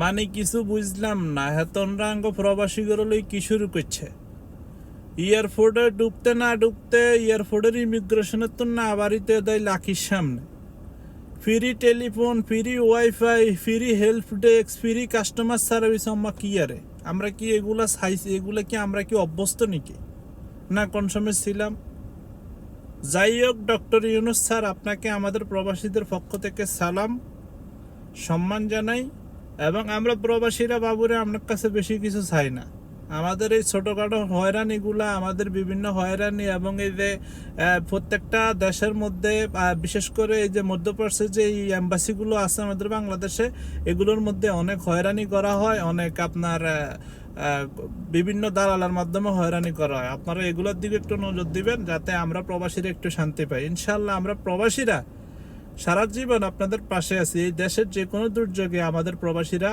মানে কিছু বুঝলাম না, হেতনরাঙ্গ প্রবাসী গরলই কি শুরু করছে। এয়ারপোর্টে ঢুকতে না ঢুকতে এয়ারপোর্টের ইমিগ্রেশনের তো না বাড়িতে দেয় লাখির সামনে। Free telephone, free wifi, free help desk, free customer service. আম্মা কি আরে, আমরা কি এগুলা চাইছি? এগুলা কি আমরা কি অভ্যস্ত নাকি? না কোন সময় ছিলাম? যাই হোক, ডক্টর ইউনূস স্যার, আপনাকে আমাদের প্রবাসীদের পক্ষ থেকে সালাম, সম্মান জানাই। এবং আমরা প্রবাসীরা বাবুরে আপনার কাছে বেশি কিছু চাই না। আমাদের এই ছোটোখাটো হয়রানিগুলা, আমাদের বিভিন্ন হয়রানি এবং এই যে প্রত্যেকটা দেশের মধ্যে বিশেষ করে এই যে মধ্যপ্রাচ্যে যে এই এম্বাসিগুলো আছে আমাদের বাংলাদেশে, এগুলোর মধ্যে অনেক হয়রানি করা হয়, অনেক আপনার বিভিন্ন দালালের মাধ্যমে হয়রানি করা হয়। আপনারা এগুলোর দিকে একটু নজর দিবেন, যাতে আমরা প্রবাসীরা একটু শান্তি পাই। ইনশাল্লাহ আমরা প্রবাসীরা সারা জীবন আপনাদের পাশে আছি। এই দেশের যে কোনো দুর্যোগে আমাদের প্রবাসীরা